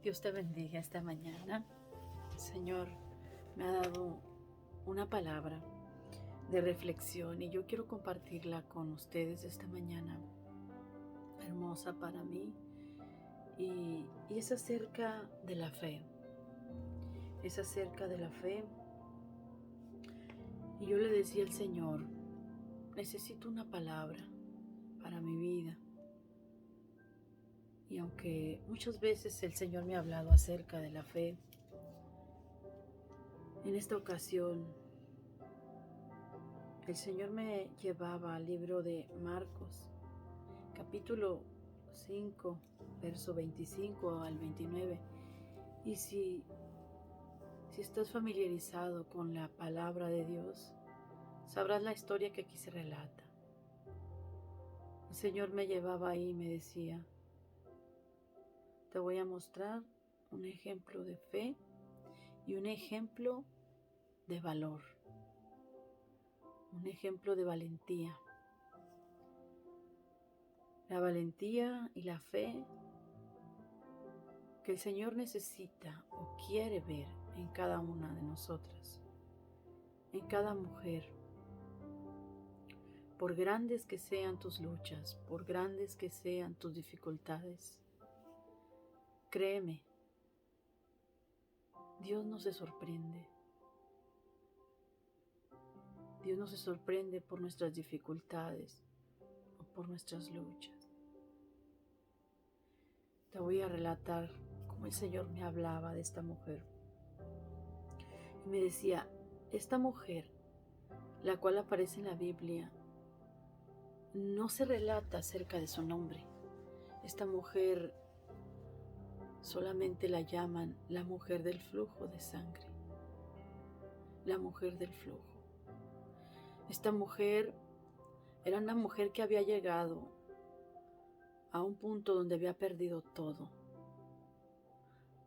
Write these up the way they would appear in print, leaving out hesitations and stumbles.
Dios te bendiga esta mañana. El Señor me ha dado una palabra de reflexión y yo quiero compartirla con ustedes esta mañana, hermosa para mí. Y es acerca de la fe. Es acerca de la fe. Y yo le decía al Señor, necesito una palabra para mi vida. Y aunque muchas veces el Señor me ha hablado acerca de la fe, en esta ocasión el Señor me llevaba al libro de Marcos, capítulo 5, verso 25 al 29. Y si estás familiarizado con la palabra de Dios, sabrás la historia que aquí se relata. El Señor me llevaba ahí y me decía, te voy a mostrar un ejemplo de fe y un ejemplo de valor, un ejemplo de valentía. La valentía y la fe que el Señor necesita o quiere ver en cada una de nosotras, en cada mujer. Por grandes que sean tus luchas, por grandes que sean tus dificultades, créeme, Dios no se sorprende. Dios no se sorprende por nuestras dificultades o por nuestras luchas. Te voy a relatar cómo el Señor me hablaba de esta mujer. Y me decía, esta mujer, la cual aparece en la Biblia, no se relata acerca de su nombre. Esta mujer solamente la llaman la mujer del flujo de sangre. La mujer del flujo. Esta mujer era una mujer que había llegado a un punto donde había perdido todo.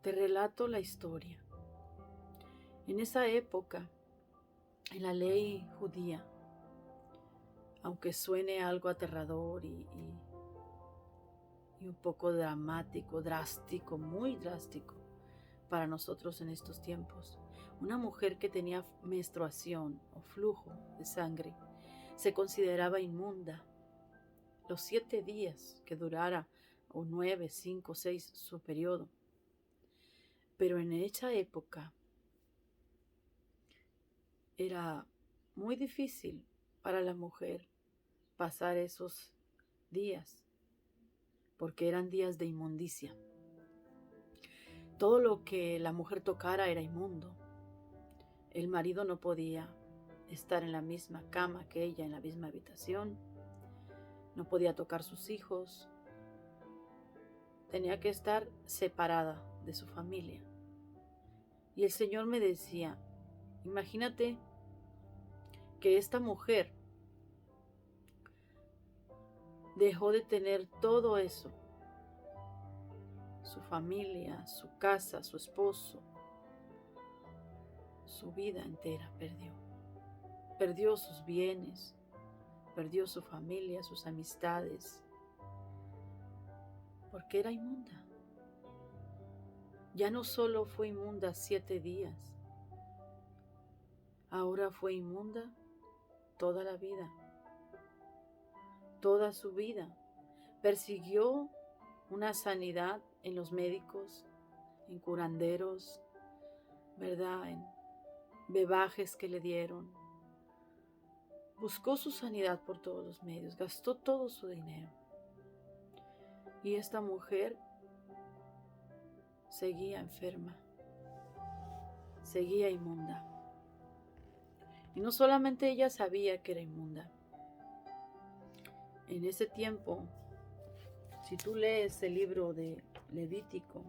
Te relato la historia. En esa época, en la ley judía, aunque suene algo aterrador y un poco dramático, drástico, muy drástico para nosotros en estos tiempos, una mujer que tenía menstruación o flujo de sangre se consideraba inmunda los 7 días que durara, o 9, 5, 6 su periodo. Pero en esa época era muy difícil para la mujer pasar esos días, porque eran días de inmundicia. Todo lo que la mujer tocara era inmundo. El marido no podía estar en la misma cama que ella, en la misma habitación. No podía tocar sus hijos. Tenía que estar separada de su familia. Y el Señor me decía, imagínate que esta mujer dejó de tener todo eso. Su familia, su casa, su esposo, su vida entera perdió. Perdió sus bienes, perdió su familia, sus amistades, porque era inmunda. Ya no solo fue inmunda 7 días, ahora fue inmunda toda la vida, toda su vida. Persiguió una sanidad en los médicos, en curanderos, ¿verdad? En bebajes que le dieron. Buscó su sanidad por todos los medios, gastó todo su dinero. Y esta mujer seguía enferma, seguía inmunda. Y no solamente ella sabía que era inmunda. En ese tiempo, si tú lees el libro de Levítico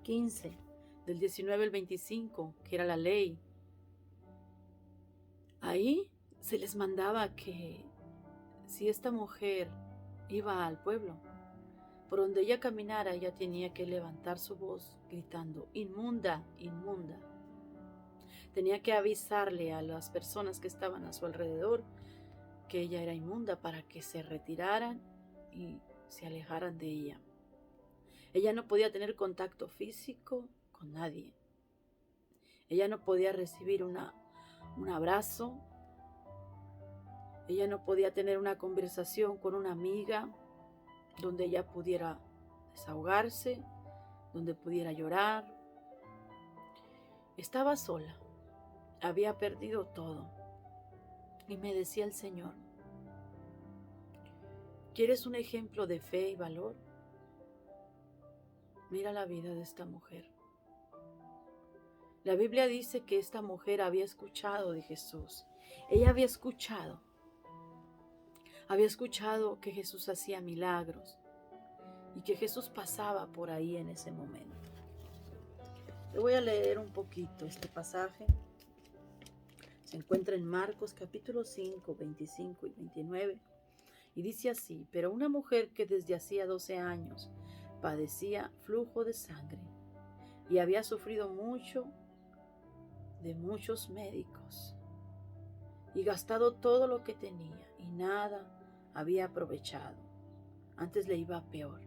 15, del 19 al 25, que era la ley, ahí se les mandaba que si esta mujer iba al pueblo, por donde ella caminara, ella tenía que levantar su voz gritando, inmunda, inmunda. Tenía que avisarle a las personas que estaban a su alrededor que ella era inmunda para que se retiraran y se alejaran de ella. Ella no podía tener contacto físico con nadie. Ella no podía recibir un abrazo. Ella no podía tener una conversación con una amiga donde ella pudiera desahogarse, donde pudiera llorar. Estaba sola, había perdido todo. Y me decía el Señor, ¿quieres un ejemplo de fe y valor? Mira la vida de esta mujer. La Biblia dice que esta mujer había escuchado de Jesús. Ella había escuchado que Jesús hacía milagros y que Jesús pasaba por ahí en ese momento. Le voy a leer un poquito este pasaje. Se encuentra en Marcos capítulo 5, 25 y 29. Y dice así: pero una mujer que desde hacía 12 años padecía flujo de sangre y había sufrido mucho de muchos médicos y gastado todo lo que tenía y nada había aprovechado, antes le iba peor.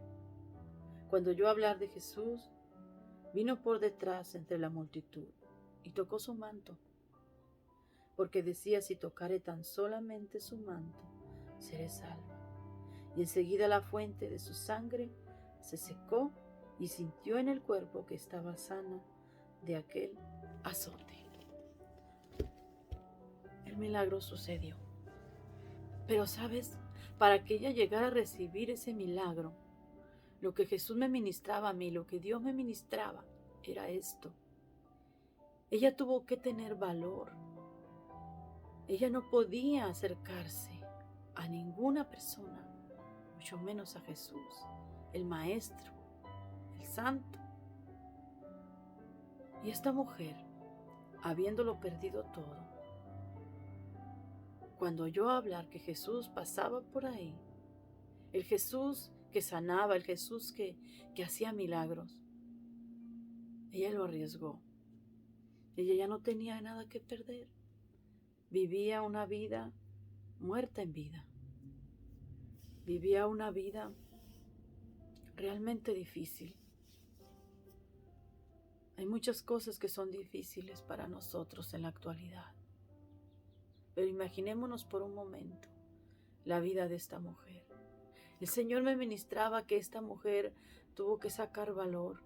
Cuando oyó hablar de Jesús, vino por detrás entre la multitud y tocó su manto, porque decía: si tocare tan solamente su manto, seré salva. Y enseguida la fuente de su sangre se secó y sintió en el cuerpo que estaba sana de aquel azote. El milagro sucedió. Pero sabes, para que ella llegara a recibir ese milagro, lo que Jesús me ministraba a mí, lo que Dios me ministraba, era esto. Ella tuvo que tener valor. Ella no podía acercarse a ninguna persona, mucho menos a Jesús, el Maestro, el Santo. Y esta mujer, habiéndolo perdido todo, cuando oyó hablar que Jesús pasaba por ahí, el Jesús que sanaba, el Jesús que hacía milagros, ella lo arriesgó. Ella ya no tenía nada que perder. Vivía una vida muerta en vida. Vivía una vida realmente difícil. Hay muchas cosas que son difíciles para nosotros en la actualidad. Pero imaginémonos por un momento la vida de esta mujer. El Señor me ministraba que esta mujer tuvo que sacar valor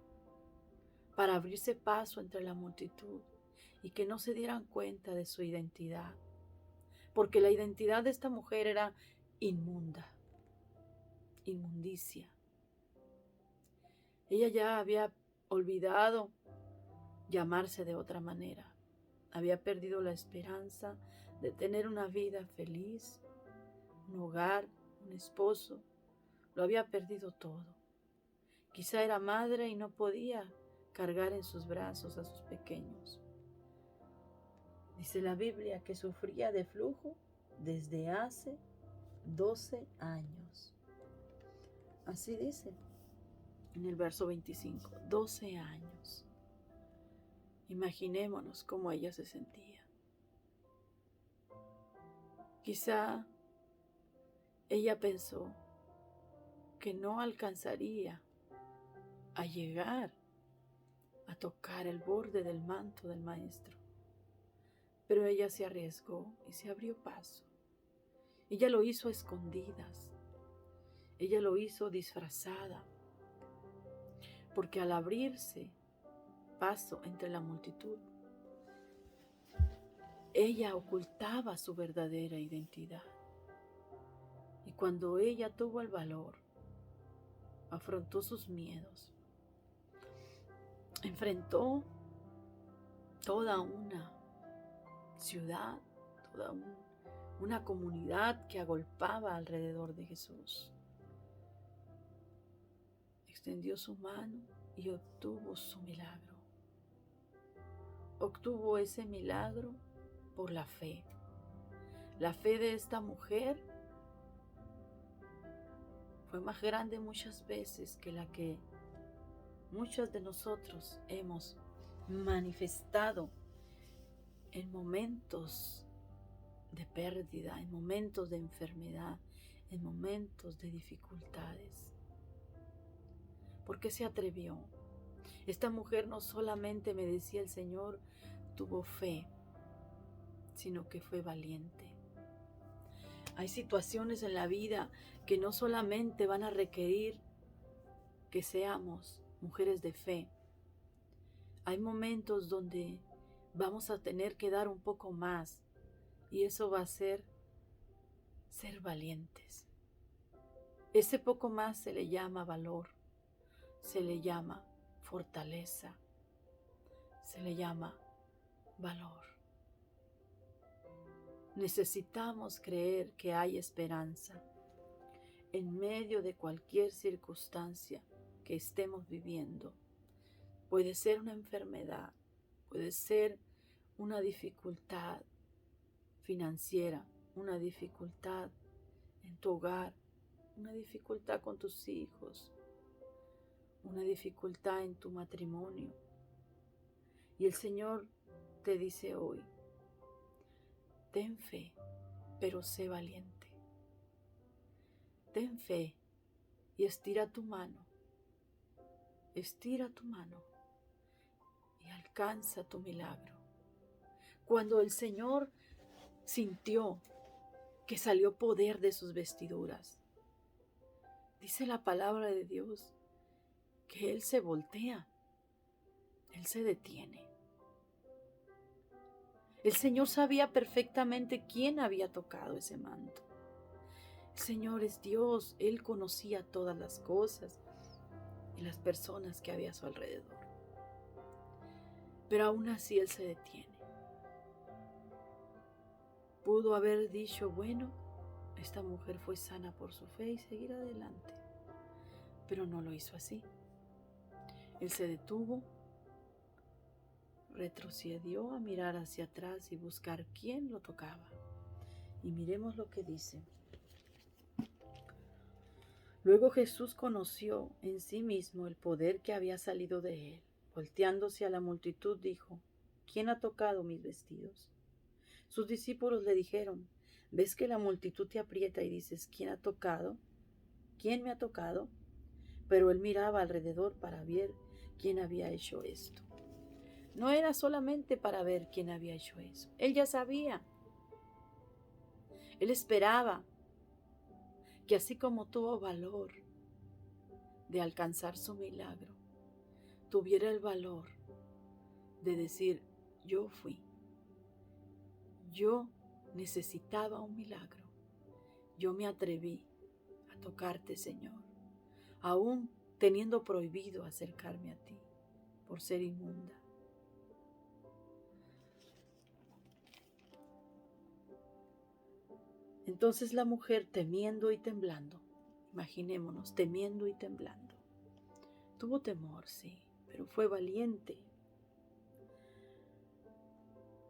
para abrirse paso entre la multitud y que no se dieran cuenta de su identidad. Porque la identidad de esta mujer era inmunda, inmundicia. Ella ya había olvidado llamarse de otra manera. Había perdido la esperanza de tener una vida feliz, un hogar, un esposo. Lo había perdido todo. Quizá era madre y no podía cargar en sus brazos a sus pequeños. Dice la Biblia que sufría de flujo desde hace 12 años. Así dice en el verso 25, 12 años. Imaginémonos cómo ella se sentía. Quizá ella pensó que no alcanzaría a llegar a tocar el borde del manto del Maestro. Pero ella se arriesgó y se abrió paso. Ella lo hizo a escondidas. Ella lo hizo disfrazada. Porque al abrirse paso entre la multitud, ella ocultaba su verdadera identidad. Y cuando ella tuvo el valor, afrontó sus miedos, enfrentó toda una ciudad, toda una comunidad que agolpaba alrededor de Jesús. Extendió su mano y obtuvo su milagro. Obtuvo ese milagro por la fe. La fe de esta mujer fue más grande muchas veces que la que muchos de nosotros hemos manifestado en momentos de pérdida, en momentos de enfermedad, en momentos de dificultades. porque se atrevió. Esta mujer no solamente, me decía el Señor, tuvo fe, sino que fue valiente. Hay situaciones en la vida que no solamente van a requerir que seamos mujeres de fe. Hay momentos donde vamos a tener que dar un poco más, y eso va a ser valientes. Ese poco más se le llama valor, se le llama fortaleza, se le llama valor. Necesitamos creer que hay esperanza en medio de cualquier circunstancia que estemos viviendo. Puede ser una enfermedad, puede ser una dificultad financiera, una dificultad en tu hogar, una dificultad con tus hijos, una dificultad en tu matrimonio. Y el Señor te dice hoy, ten fe, pero sé valiente. Ten fe y estira tu mano y alcanza tu milagro. Cuando el Señor sintió que salió poder de sus vestiduras, dice la palabra de Dios que Él se voltea, Él se detiene. El Señor sabía perfectamente quién había tocado ese manto. El Señor es Dios, Él conocía todas las cosas y las personas que había a su alrededor. Pero aún así Él se detiene. Pudo haber dicho, bueno, esta mujer fue sana por su fe y seguir adelante. Pero no lo hizo así. Él se detuvo, retrocedió a mirar hacia atrás y buscar quién lo tocaba. Y miremos lo que dice. Luego Jesús conoció en sí mismo el poder que había salido de él. Volteándose a la multitud dijo, ¿quién ha tocado mis vestidos? Sus discípulos le dijeron, ¿ves que la multitud te aprieta y dices, ¿quién ha tocado? ¿Quién me ha tocado? Pero él miraba alrededor para ver quién había hecho esto. No era solamente para ver quién había hecho eso. Él ya sabía. Él esperaba que así como tuvo valor de alcanzar su milagro, tuviera el valor de decir, yo fui. Yo necesitaba un milagro. Yo me atreví a tocarte, Señor, aún teniendo prohibido acercarme a ti por ser inmunda. Entonces la mujer, temiendo y temblando, imaginémonos, temiendo y temblando, tuvo temor, sí, pero fue valiente.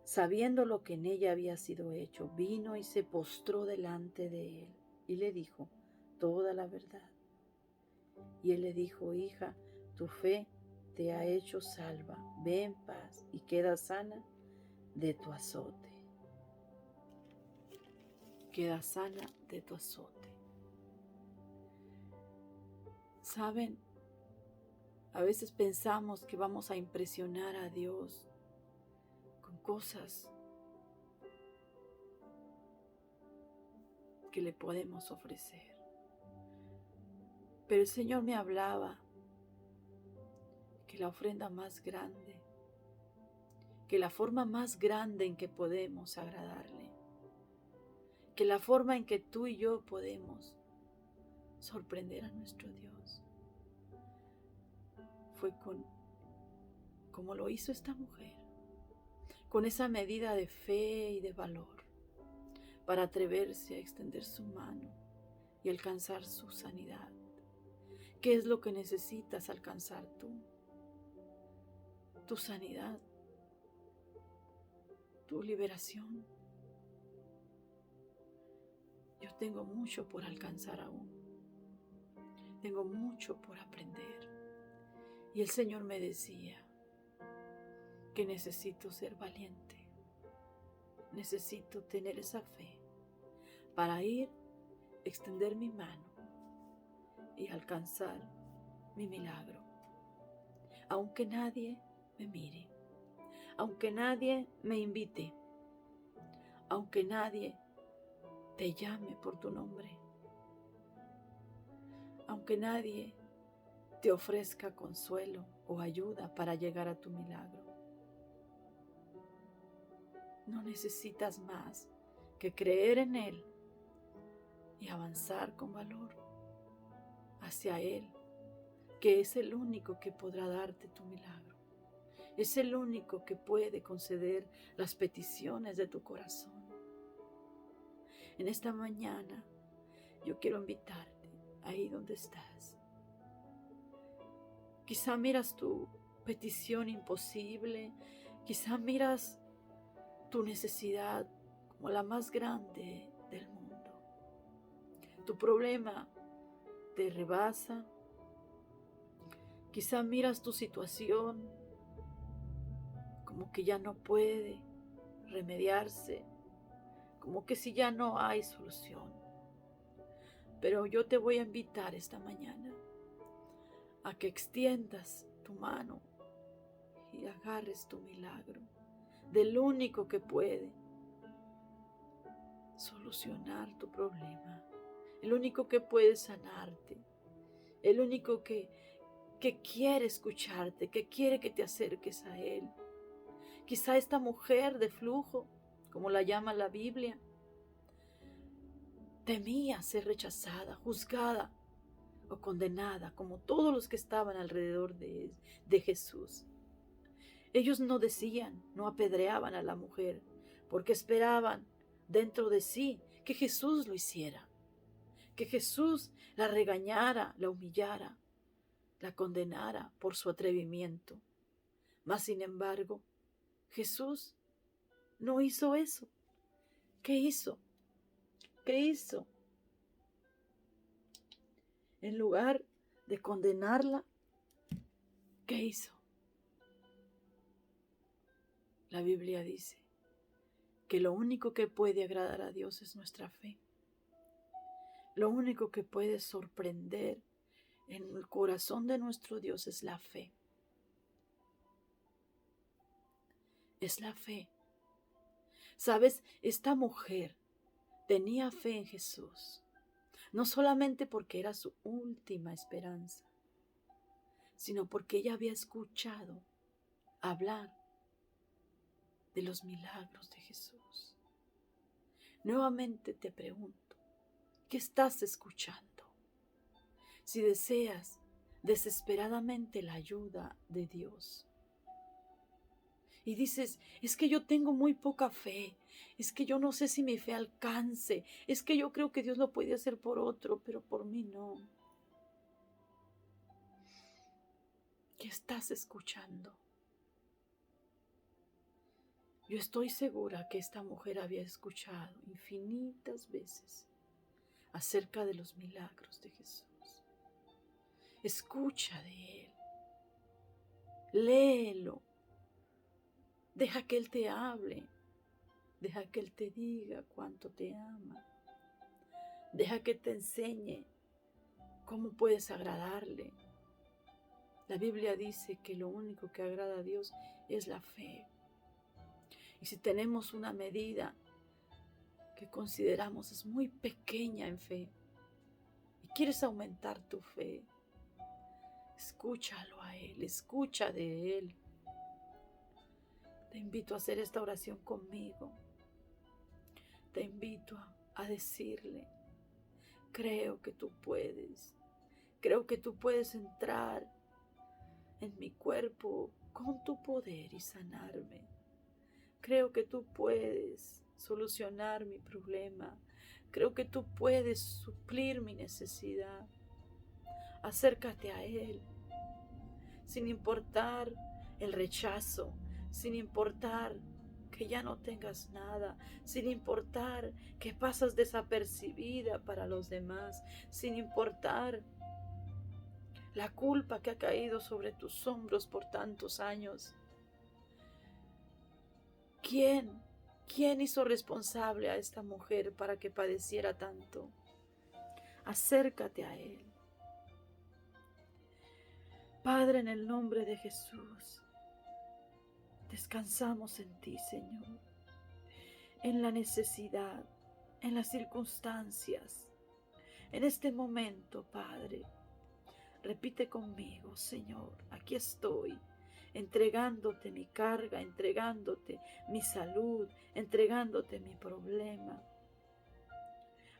Sabiendo lo que en ella había sido hecho, vino y se postró delante de él y le dijo toda la verdad. Y él le dijo, hija, tu fe te ha hecho salva, ve en paz y queda sana de tu azote. Queda sana de tu azote. ¿Saben? A veces pensamos que vamos a impresionar a Dios con cosas que le podemos ofrecer. Pero el Señor me hablaba que la ofrenda más grande, que la forma más grande en que podemos agradarle, que la forma en que tú y yo podemos sorprender a nuestro Dios, fue como lo hizo esta mujer, con esa medida de fe y de valor, para atreverse a extender su mano y alcanzar su sanidad. ¿Qué es lo que necesitas alcanzar tú? Tu sanidad, tu liberación. Yo tengo mucho por alcanzar aún. Tengo mucho por aprender. Y el Señor me decía que necesito ser valiente. Necesito tener esa fe para ir, extender mi mano y alcanzar mi milagro. Aunque nadie me mire, aunque nadie me invite, aunque nadie te llame por tu nombre, aunque nadie te ofrezca consuelo o ayuda para llegar a tu milagro. No necesitas más que creer en Él y avanzar con valor hacia Él, que es el único que podrá darte tu milagro. Es el único que puede conceder las peticiones de tu corazón. En esta mañana yo quiero invitarte ahí donde estás. Quizá miras tu petición imposible, quizá miras tu necesidad como la más grande del mundo. Tu problema te rebasa. Quizá miras tu situación como que ya no puede remediarse, como que si ya no hay solución. Pero yo te voy a invitar esta mañana a que extiendas tu mano y agarres tu milagro del único que puede solucionar tu problema, el único que puede sanarte, el único que quiere escucharte, que quiere que te acerques a Él. Quizá esta mujer de flujo, como la llama la Biblia, temía ser rechazada, juzgada o condenada, como todos los que estaban alrededor de Jesús. Ellos no decían, no apedreaban a la mujer, porque esperaban dentro de sí que Jesús lo hiciera, que Jesús la regañara, la humillara, la condenara por su atrevimiento. Mas, sin embargo, Jesús no hizo eso. ¿Qué hizo? ¿Qué hizo? En lugar de condenarla, ¿qué hizo? La Biblia dice que lo único que puede agradar a Dios es nuestra fe. Lo único que puede sorprender en el corazón de nuestro Dios es la fe. Es la fe. ¿Sabes? Esta mujer tenía fe en Jesús, no solamente porque era su última esperanza, sino porque ella había escuchado hablar de los milagros de Jesús. Nuevamente te pregunto, ¿qué estás escuchando? Si deseas desesperadamente la ayuda de Dios y dices, es que yo tengo muy poca fe, es que yo no sé si mi fe alcance, es que yo creo que Dios lo puede hacer por otro, pero por mí no. ¿Qué estás escuchando? Yo estoy segura que esta mujer había escuchado infinitas veces acerca de los milagros de Jesús. Escucha de Él, léelo, deja que Él te hable, deja que Él te diga cuánto te ama, deja que te enseñe cómo puedes agradarle. La Biblia dice que lo único que agrada a Dios es la fe. Y si tenemos una medida que consideramos es muy pequeña en fe y quieres aumentar tu fe, escúchalo a Él, escucha de Él. Te invito a hacer esta oración conmigo. Te invito a decirle, creo que tú puedes. Creo que tú puedes entrar en mi cuerpo con tu poder y sanarme. Creo que tú puedes solucionar mi problema. Creo que tú puedes suplir mi necesidad. Acércate a Él, sin importar el rechazo, sin importar que ya no tengas nada, sin importar que pasas desapercibida para los demás, sin importar la culpa que ha caído sobre tus hombros por tantos años. ¿Quién hizo responsable a esta mujer para que padeciera tanto? Acércate a Él. Padre, en el nombre de Jesús, descansamos en ti, Señor, en la necesidad, en las circunstancias, en este momento, Padre. Repite conmigo, Señor, aquí estoy, entregándote mi carga, entregándote mi salud, entregándote mi problema.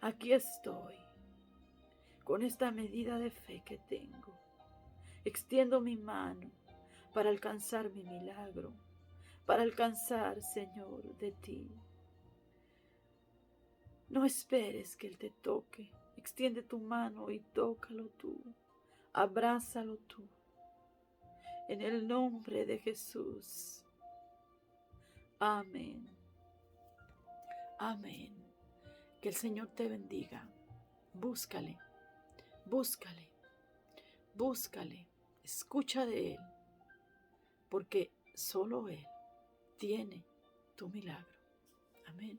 Aquí estoy, con esta medida de fe que tengo. Extiendo mi mano para alcanzar mi milagro, para alcanzar, Señor, de ti. No esperes que Él te toque. Extiende tu mano y tócalo tú. Abrázalo tú. En el nombre de Jesús. Amén. Amén. Que el Señor te bendiga. Búscale, búscale, búscale. Escucha de Él, porque solo Él tiene tu milagro. Amén.